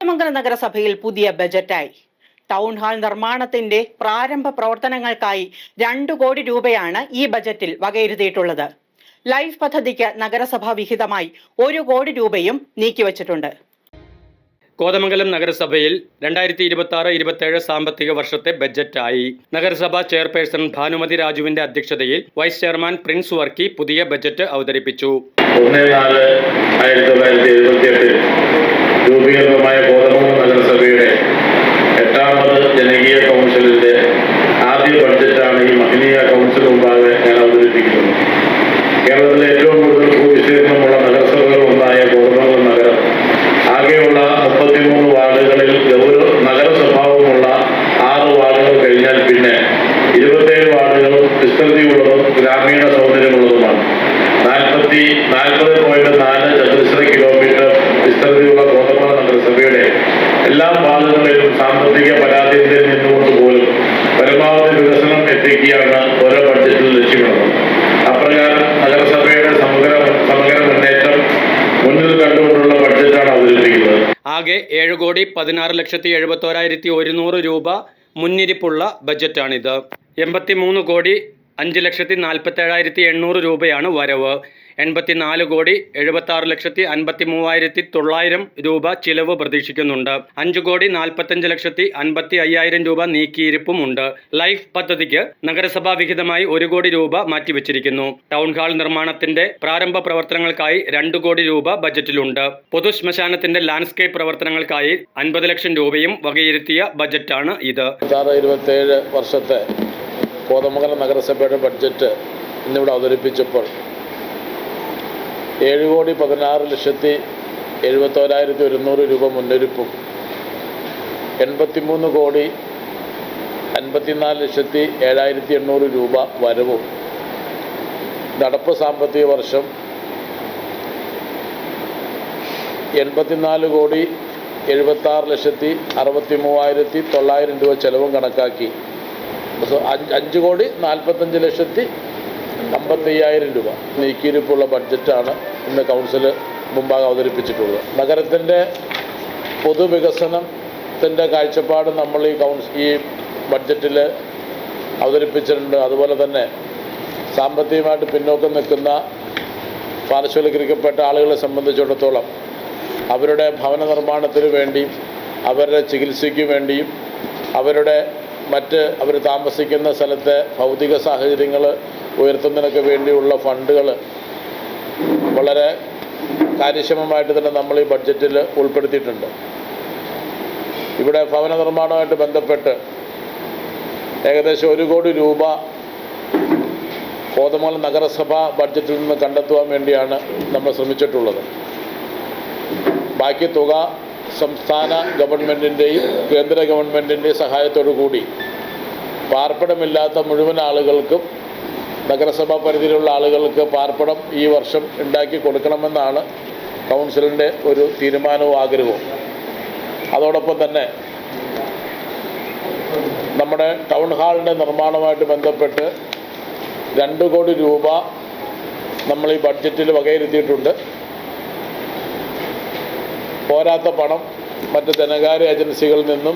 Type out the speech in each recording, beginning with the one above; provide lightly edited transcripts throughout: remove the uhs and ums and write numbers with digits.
കോതമംഗലം നഗരസഭയിൽ പുതിയ ബജറ്റായി. Town hall നിർമ്മാണത്തിന്റെ പ്രാരംഭ പ്രവർത്തനങ്ങൾക്കായി 2 കോടി രൂപയാണ് ഈ ബജറ്റിൽ വകയിരുത്തിയിട്ടുള്ളത്. ലൈഫ് പദ്ധതിക്ക് നഗരസഭാ വിഹിതമായി 1 കോടി രൂപയും നീക്കിവച്ചിട്ടുണ്ട്. കോതമംഗലം നഗരസഭയിൽ 2026-27 സാമ്പത്തിക വർഷത്തെ ബജറ്റായി. നഗരസഭാ ചെയർപേഴ്സൺ ഭാനുമതി രാജുവിന്റെ അധ്യക്ഷതയിൽ വൈസ് ചെയർമാൻ പ്രിൻസ് വർക്കി പുതിയ ബജറ്റ് അവതരിപ്പിച്ചു. 1/4/1978 രൂപീകൃതമായ കോതമംഗലം നഗരസഭയുടെ 8ാമത് ജനകീയ കൗൺസിലിന്റെ ആദ്യ ബഡ്ജറ്റാണ് ഈ മഹനീയ കൗൺസിൽ മുമ്പാകെ ഞാൻ അവതരിപ്പിക്കുന്നത്. കേരളത്തിലെ ഏറ്റവും കൂടുതൽ ഭൂവിസ്തീർണമുള്ള നഗരസഭകൾ ഒന്നായ കോതമംഗലം നഗരം ആകെയുള്ള 33 വാർഡുകളിൽ നഗരസ്വഭാവമുള്ള 6 വാർഡുകൾ കഴിഞ്ഞാൽ പിന്നെ 27 വാർഡുകളും വിസ്തൃതിയുള്ളതും ഗ്രാമീണ സൗകര്യമുള്ളതുമാണ്. 40.4 ചതുരശ്ര കിലോമീറ്റർ വിസ്തൃതിയുള്ള കോതമംഗലം നഗരസഭയുടെ എല്ലാ ഭാഗങ്ങളിലും സാമ്പത്തിക പരാധീനതയിൽ നിന്നുകൊണ്ട് പോലും പരമാവധി വികസനം എത്തിക്കുകയാണ് ഓരോ ബഡ്ജറ്റിൽ ലക്ഷ്യമിടുന്നത്. അപ്രകാരം നഗരസഭയുടെ സമഗ്ര മുന്നേറ്റം മുന്നിൽ കണ്ടുകൊണ്ടുള്ള ബഡ്ജറ്റാണ് അവതരിപ്പിക്കുന്നത്. ആകെ 7,16,71,100 രൂപ മുന്നിരിപ്പുള്ള ബജറ്റാണിത്. 83,05,47,800 രൂപയാണ് വരവ്. 84,76,53,900 രൂപ ചിലവ് പ്രതീക്ഷിക്കുന്നുണ്ട്. 5,45,55,000 രൂപ നീക്കിയിരിപ്പുമുണ്ട്. ലൈഫ് പദ്ധതിക്ക് നഗരസഭാ വിഹിതമായി 1 കോടി രൂപ മാറ്റിവെച്ചിരിക്കുന്നു. ടൗൺ ഹാൾ നിർമ്മാണത്തിന്റെ പ്രാരംഭ പ്രവർത്തനങ്ങൾക്കായി 2 കോടി രൂപ ബജറ്റിലുണ്ട്. പൊതു ശ്മശാനത്തിന്റെ ലാൻഡ്സ്കേപ്പ് പ്രവർത്തനങ്ങൾക്കായി 50 ലക്ഷം രൂപയും വകയിരുത്തിയ ബജറ്റാണ് ഇത്. 27 വർഷത്തെ കോതമംഗലം നഗരസഭയുടെ ബഡ്ജറ്റ് ഇന്നിവിടെ അവതരിപ്പിച്ചപ്പോൾ 7,16,71,100 രൂപ മുന്നൊരുപ്പും 83,54,7,800 രൂപ വരവും നടപ്പ് സാമ്പത്തിക വർഷം 84,76,63,900 രൂപ ചെലവും കണക്കാക്കി 5,45,55,000 രൂപ നീക്കിയിരിപ്പുള്ള ബഡ്ജറ്റാണ് ഇന്ന് കൗൺസിൽ മുമ്പാകെ അവതരിപ്പിച്ചിട്ടുള്ളത്. നഗരത്തിൻ്റെ പൊതുവികസനത്തിൻ്റെ കാഴ്ചപ്പാട് നമ്മൾ ഈ ബഡ്ജറ്റിൽ അവതരിപ്പിച്ചിട്ടുണ്ട്. അതുപോലെ തന്നെ സാമ്പത്തികമായിട്ട് പിന്നോക്കം നിൽക്കുന്ന പാർശ്വവൽക്കരിക്കപ്പെട്ട ആളുകളെ സംബന്ധിച്ചിടത്തോളം അവരുടെ ഭവന നിർമ്മാണത്തിന് വേണ്ടിയും അവരുടെ ചികിത്സയ്ക്ക് വേണ്ടിയും അവർ താമസിക്കുന്ന സ്ഥലത്തെ ഭൗതിക സാഹചര്യങ്ങൾ ഉയർത്തുന്നതിനൊക്കെ വേണ്ടിയുള്ള ഫണ്ടുകൾ വളരെ കാര്യക്ഷമമായിട്ട് തന്നെ നമ്മൾ ഈ ബഡ്ജറ്റിൽ ഉൾപ്പെടുത്തിയിട്ടുണ്ട്. ഇവിടെ ഭവന നിർമ്മാണവുമായിട്ട് ബന്ധപ്പെട്ട് ഏകദേശം 1 കോടി രൂപ കോതമംഗലം നഗരസഭ ബഡ്ജറ്റിൽ നിന്ന് കണ്ടെത്തുവാൻ വേണ്ടിയാണ് നമ്മൾ ശ്രമിച്ചിട്ടുള്ളത്. ബാക്കി തുക സംസ്ഥാന ഗവൺമെൻറ്റിൻ്റെയും കേന്ദ്ര ഗവൺമെൻറ്റിൻ്റെയും സഹായത്തോടു കൂടി പാർപ്പിടമില്ലാത്ത മുഴുവൻ ആളുകൾക്കും നഗരസഭാ പരിധിയിലുള്ള ആളുകൾക്ക് പാർപ്പിടം ഈ വർഷം ഉണ്ടാക്കി കൊടുക്കണമെന്നാണ് കൗൺസിലിൻ്റെ ഒരു തീരുമാനവും ആഗ്രഹവും. അതോടൊപ്പം തന്നെ നമ്മുടെ ടൗൺ ഹാളിൻ്റെ നിർമ്മാണവുമായിട്ട് ബന്ധപ്പെട്ട് 2 കോടി രൂപ നമ്മൾ ഈ ബഡ്ജറ്റിൽ വകയിരുത്തിയിട്ടുണ്ട്. പോരാത്ത പണം മറ്റ് ധനകാര്യ ഏജൻസികളിൽ നിന്നും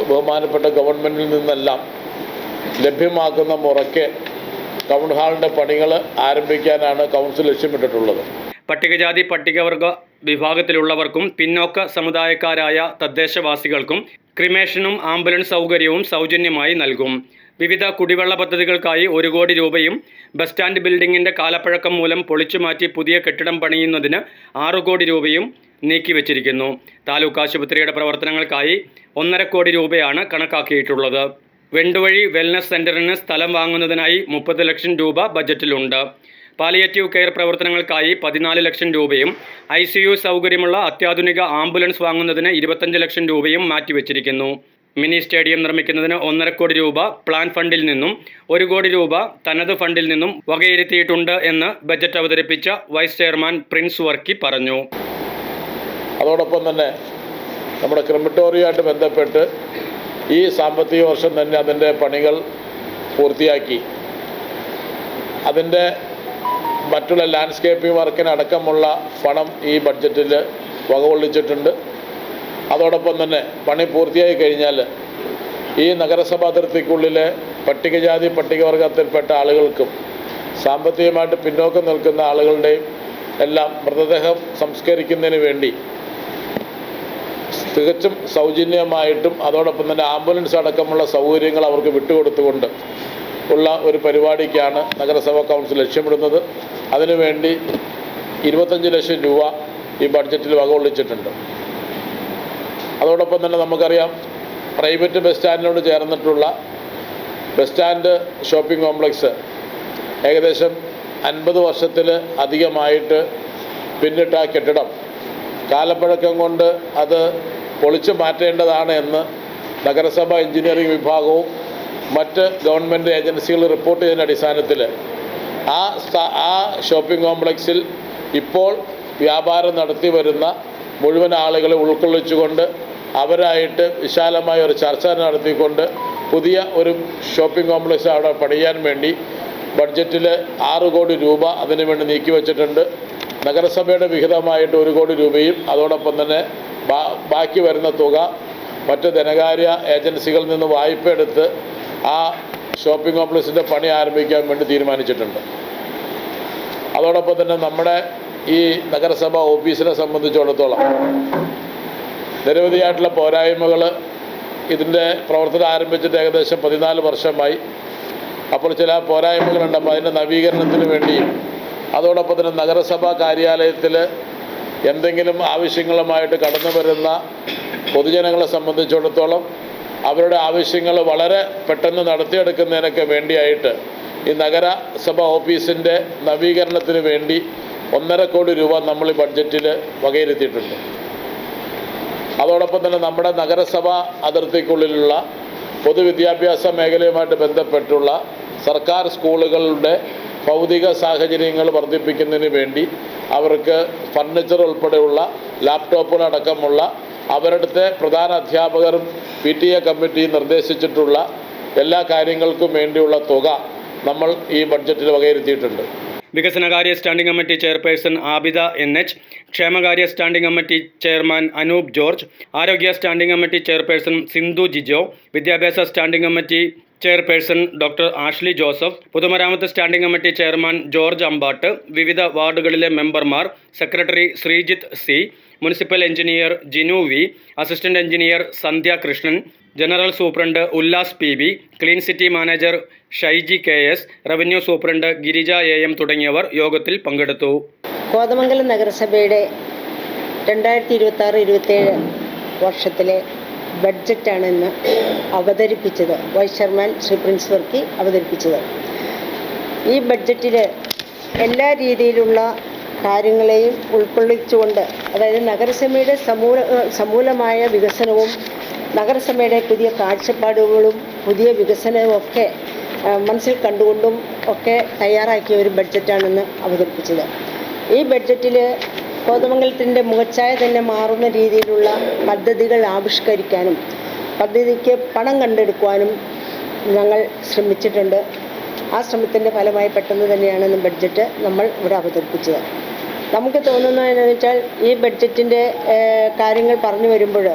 ബഹുമാനപ്പെട്ട ഗവൺമെൻറ്റിൽ നിന്നെല്ലാം ലഭ്യമാക്കുന്ന മുറയ്ക്ക് ടൗൺ ഹാളിൻ്റെ പണികൾ ആരംഭിക്കാനാണ് കൗൺസിൽ ലക്ഷ്യമിട്ടിട്ടുള്ളത്. പട്ടികജാതി പട്ടികവർഗ വിഭാഗത്തിലുള്ളവർക്കും പിന്നോക്ക സമുദായക്കാരായ തദ്ദേശവാസികൾക്കും ക്രിമേഷനും ആംബുലൻസ് സൗകര്യവും സൗജന്യമായി നൽകും. വിവിധ കുടിവെള്ള പദ്ധതികൾക്കായി 1 കോടി രൂപയും ബസ് സ്റ്റാൻഡ് ബിൽഡിങ്ങിൻ്റെ കാലപ്പഴക്കം മൂലം പൊളിച്ചുമാറ്റി പുതിയ കെട്ടിടം പണിയുന്നതിന് 6 കോടി രൂപയും നീക്കിവച്ചിരിക്കുന്നു. താലൂക്ക് ആശുപത്രിയുടെ പ്രവർത്തനങ്ങൾക്കായി 1.5 കോടി രൂപയാണ് കണക്കാക്കിയിട്ടുള്ളത്. വെണ്ടുവഴി വെൽനസ് സെൻ്ററിന് സ്ഥലം വാങ്ങുന്നതിനായി 30 ലക്ഷം രൂപ ബജറ്റിലുണ്ട്. പാലിയേറ്റീവ് കെയർ പ്രവർത്തനങ്ങൾക്കായി 14 ലക്ഷം രൂപയും ICU സൗകര്യമുള്ള അത്യാധുനിക ആംബുലൻസ് വാങ്ങുന്നതിന് 25 ലക്ഷം രൂപയും മാറ്റിവെച്ചിരിക്കുന്നു. മിനി സ്റ്റേഡിയം നിർമ്മിക്കുന്നതിന് 1.5 കോടി രൂപ പ്ലാൻ ഫണ്ടിൽ നിന്നും 1 കോടി രൂപ തനത് ഫണ്ടിൽ നിന്നും വകയിരുത്തിയിട്ടുണ്ട് എന്ന് ബജറ്റ് അവതരിപ്പിച്ച വൈസ് ചെയർമാൻ പ്രിൻസ് വർക്കി പറഞ്ഞു. അതോടൊപ്പം തന്നെ നമ്മുടെ ക്രിമറ്റോറിയമായിട്ട് ബന്ധപ്പെട്ട് ഈ സാമ്പത്തിക വർഷം തന്നെ അതിൻ്റെ പണികൾ പൂർത്തിയാക്കി അതിൻ്റെ മറ്റുള്ള ലാൻഡ്സ്കേപ്പിംഗ് വർക്കിനടക്കമുള്ള പണം ഈ ബഡ്ജറ്റിൽ വകകൊള്ളിച്ചിട്ടുണ്ട്. അതോടൊപ്പം തന്നെ പണി പൂർത്തിയായി കഴിഞ്ഞാൽ ഈ നഗരസഭാ അതിർത്തിക്കുള്ളിലെ പട്ടികജാതി പട്ടികവർഗത്തിൽപ്പെട്ട ആളുകൾക്കും സാമ്പത്തികമായിട്ട് പിന്നോക്കം നിൽക്കുന്ന ആളുകളുടെയും എല്ലാം മൃതദേഹം സംസ്കരിക്കുന്നതിന് വേണ്ടി തികച്ചും സൗജന്യമായിട്ടും അതോടൊപ്പം തന്നെ ആംബുലൻസ് അടക്കമുള്ള സൗകര്യങ്ങൾ അവർക്ക് വിട്ടുകൊടുത്തുകൊണ്ട് ഉള്ള ഒരു പരിപാടിക്കാണ് നഗരസഭാ കൗൺസിൽ ലക്ഷ്യമിടുന്നത്. അതിനുവേണ്ടി 25 ലക്ഷം രൂപ ഈ ബഡ്ജറ്റിൽ വകകൊള്ളിച്ചിട്ടുണ്ട്. അതോടൊപ്പം തന്നെ നമുക്കറിയാം, പ്രൈവറ്റ് ബസ് സ്റ്റാൻഡിനോട് ചേർന്നിട്ടുള്ള ബസ് സ്റ്റാൻഡ് ഷോപ്പിംഗ് കോംപ്ലക്സ് ഏകദേശം 50 വർഷത്തിൽ അധികമായിട്ട് പിന്നിട്ട ആ കെട്ടിടം കാലപ്പഴക്കം കൊണ്ട് അത് പൊളിച്ചു മാറ്റേണ്ടതാണ് എന്ന് നഗരസഭ എഞ്ചിനീയറിംഗ് വിഭാഗവും മറ്റ് ഗവൺമെൻറ് ഏജൻസികൾ റിപ്പോർട്ട് ചെയ്തതിൻ്റെ അടിസ്ഥാനത്തിൽ ആ ഷോപ്പിംഗ് കോംപ്ലക്സിൽ ഇപ്പോൾ വ്യാപാരം നടത്തി വരുന്ന മുഴുവൻ ആളുകളെ ഉൾക്കൊള്ളിച്ചുകൊണ്ട് അവരായിട്ട് വിശാലമായ ഒരു ചർച്ച നടത്തിക്കൊണ്ട് പുതിയ ഒരു ഷോപ്പിംഗ് കോംപ്ലക്സ് അവിടെ പണിയാൻ വേണ്ടി ബഡ്ജറ്റിൽ 6 കോടി രൂപ അതിനുവേണ്ടി നീക്കിവെച്ചിട്ടുണ്ട്. നഗരസഭയുടെ വിഹിതമായിട്ട് 1 കോടി രൂപയും അതോടൊപ്പം തന്നെ ബാക്കി വരുന്ന തുക മറ്റ് ധനകാര്യ ഏജൻസികളിൽ നിന്ന് വായ്പ എടുത്ത് ആ ഷോപ്പിംഗ് കോംപ്ലക്സിൻ്റെ പണി ആരംഭിക്കാൻ വേണ്ടി തീരുമാനിച്ചിട്ടുണ്ട്. അതോടൊപ്പം തന്നെ നമ്മുടെ ഈ നഗരസഭാ ഓഫീസിനെ സംബന്ധിച്ചിടത്തോളം നിരവധിയായിട്ടുള്ള പോരായ്മകൾ ഇതിൻ്റെ പ്രവർത്തനം ആരംഭിച്ചിട്ട് ഏകദേശം 14 വർഷമായി. അപ്പോൾ ചില പോരായ്മകളുണ്ട്. അപ്പോൾ അതിൻ്റെ നവീകരണത്തിന് വേണ്ടിയും അതോടൊപ്പം തന്നെ നഗരസഭാ കാര്യാലയത്തിൽ എന്തെങ്കിലും ആവശ്യങ്ങളുമായിട്ട് കടന്നു വരുന്ന പൊതുജനങ്ങളെ സംബന്ധിച്ചിടത്തോളം അവരുടെ ആവശ്യങ്ങൾ വളരെ പെട്ടെന്ന് നടത്തിയെടുക്കുന്നതിനൊക്കെ വേണ്ടിയായിട്ട് ഈ നഗരസഭ ഓഫീസിൻ്റെ നവീകരണത്തിന് വേണ്ടി 1.5 കോടി രൂപ നമ്മൾ ഈ ബഡ്ജറ്റിൽ വകയിരുത്തിയിട്ടുണ്ട്. അതോടൊപ്പം തന്നെ നമ്മുടെ നഗരസഭ അതിർത്തിക്കുള്ളിലുള്ള പൊതുവിദ്യാഭ്യാസ മേഖലയുമായിട്ട് ബന്ധപ്പെട്ടുള്ള സർക്കാർ സ്കൂളുകളുടെ ഭൗതിക സാഹചര്യങ്ങൾ വർദ്ധിപ്പിക്കുന്നതിന് വേണ്ടി അവർക്ക് ഫർണിച്ചർ ഉൾപ്പെടെയുള്ള ലാപ്ടോപ്പുകളടക്കമുള്ള അവരുടെ പ്രധാന അധ്യാപകരും PTA കമ്മിറ്റി നിർദ്ദേശിച്ചിട്ടുള്ള എല്ലാ കാര്യങ്ങൾക്കും വേണ്ടിയുള്ള തുക നമ്മൾ ഈ ബഡ്ജറ്റിൽ വകയിരുത്തിയിട്ടുണ്ട്. വികസനകാര്യ standing committee chairperson Abida NH, ക്ഷേമകാര്യ standing committee chairman Anoop George, ആരോഗ്യ standing committee chairperson Sindhu Jijo, വിദ്യാഭ്യാസ standing committee chairperson doctor Ashley Joseph, പൊതുമരാമത്ത് standing committee chairman George Ambatt, വിവിധ വാർഡുകളിലെ മെമ്പർമാർ, secretary Sreejith C, municipal engineer Jinu V, assistant engineer Sandhya Krishnan, general superintendent Ullas PB, clean city manager Shaiji KS, revenue superintendent Girija AM തുടങ്ങിയവർ യോഗത്തിൽ പങ്കെടുത്തു. കോതമംഗലം നഗരസഭയുടെ 2026-27 വർഷത്തിലെ ബഡ്ജറ്റാണ് ഇന്ന് അവതരിപ്പിച്ചത്. വൈസ് ചെയർമാൻ ശ്രീ പ്രിൻസ് വർക്കി അവതരിപ്പിച്ചത്. ഈ ബഡ്ജറ്റിൽ എല്ലാ രീതിയിലുള്ള കാര്യങ്ങളെയും ഉൾക്കൊള്ളിച്ചുകൊണ്ട്, അതായത് നഗരസഭയുടെ സമൂലമായ വികസനവും നഗരസഭയുടെ പുതിയ കാഴ്ചപ്പാടുകളും പുതിയ വികസനവും ഒക്കെ മനസ്സിൽ കണ്ടുകൊണ്ടും ഒക്കെ തയ്യാറാക്കിയ ഒരു ബഡ്ജറ്റാണെന്ന് അവതരിപ്പിച്ചത്. ഈ ബഡ്ജറ്റിൽ കോതമംഗലത്തിൻ്റെ മുഖച്ഛായ തന്നെ മാറുന്ന രീതിയിലുള്ള പദ്ധതികൾ ആവിഷ്കരിക്കാനും പദ്ധതിക്ക് പണം കണ്ടെടുക്കുവാനും ഞങ്ങൾ ശ്രമിച്ചിട്ടുണ്ട്. ആ ശ്രമത്തിൻ്റെ ഫലമായി പെട്ടെന്ന് തന്നെയാണ് ബഡ്ജറ്റ് നമ്മൾ ഇവിടെ അവതരിപ്പിച്ചത്. നമുക്ക് തോന്നുന്നതെന്ന് വെച്ചാൽ ഈ ബഡ്ജറ്റിൻ്റെ കാര്യങ്ങൾ പറഞ്ഞു വരുമ്പോൾ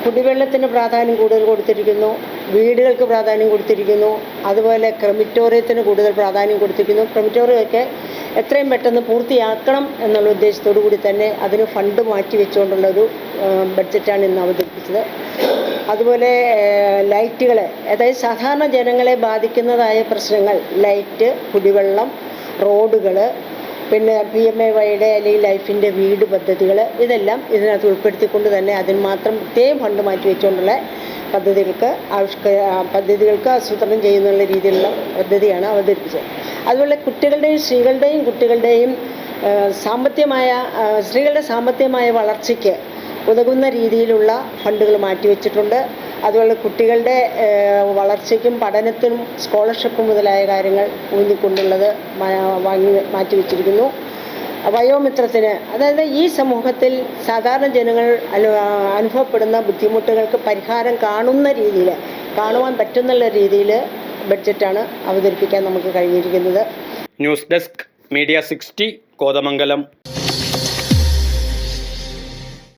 കുടിവെള്ളത്തിന് പ്രാധാന്യം കൂടുതൽ കൊടുത്തിരിക്കുന്നു, വീടുകൾക്ക് പ്രാധാന്യം കൊടുത്തിരിക്കുന്നു, അതുപോലെ ക്രെമിറ്റോറിയത്തിന് കൂടുതൽ പ്രാധാന്യം കൊടുത്തിരിക്കുന്നു. ക്രെമിറ്റോറിയമൊക്കെ എത്രയും പെട്ടെന്ന് പൂർത്തിയാക്കണം എന്നുള്ള ഉദ്ദേശത്തോടു കൂടി തന്നെ അതിന് ഫണ്ട് മാറ്റി വെച്ചുകൊണ്ടുള്ളൊരു ബഡ്ജറ്റാണ് ഇന്ന് അവതരിപ്പിച്ചത്. അതുപോലെ ലൈറ്റുകൾ, അതായത് സാധാരണ ജനങ്ങളെ ബാധിക്കുന്നതായ പ്രശ്നങ്ങൾ, ലൈറ്റ്, കുടിവെള്ളം, റോഡുകൾ, പിന്നെ PMAY-യുടെ അല്ലെങ്കിൽ ലൈഫിൻ്റെ വീട് പദ്ധതികൾ, ഇതെല്ലാം ഇതിനകത്ത് ഉൾപ്പെടുത്തിക്കൊണ്ട് തന്നെ അതിന് മാത്രം പ്രത്യേകം ഫണ്ട് മാറ്റി വെച്ചുകൊണ്ടുള്ള പദ്ധതികൾക്ക് ആസൂത്രണം ചെയ്യുന്നുള്ള രീതിയിലുള്ള പദ്ധതിയാണ് അവതരിപ്പിച്ചത്. അതുപോലെ കുട്ടികളുടെയും സ്ത്രീകളുടെ സാമ്പത്തികമായ വളർച്ചയ്ക്ക് ഉതകുന്ന രീതിയിലുള്ള ഫണ്ടുകൾ മാറ്റിവെച്ചിട്ടുണ്ട്. അതുപോലെ കുട്ടികളുടെ വളർച്ചയ്ക്കും പഠനത്തിനും സ്കോളർഷിപ്പ് മുതലായ കാര്യങ്ങൾ ഊന്നിക്കൊണ്ടുള്ളത് മാറ്റിവെച്ചിരിക്കുന്നു. വയോമിത്രത്തിന്, അതായത് ഈ സമൂഹത്തിൽ സാധാരണ ജനങ്ങൾ അനുഭവപ്പെടുന്ന ബുദ്ധിമുട്ടുകൾക്ക് പരിഹാരം കാണുവാൻ പറ്റുന്നുള്ള രീതിയിൽ ബഡ്ജറ്റാണ് അവതരിപ്പിക്കാൻ നമുക്ക് കഴിഞ്ഞിരിക്കുന്നത്. News desk media 60 Kothamangalam.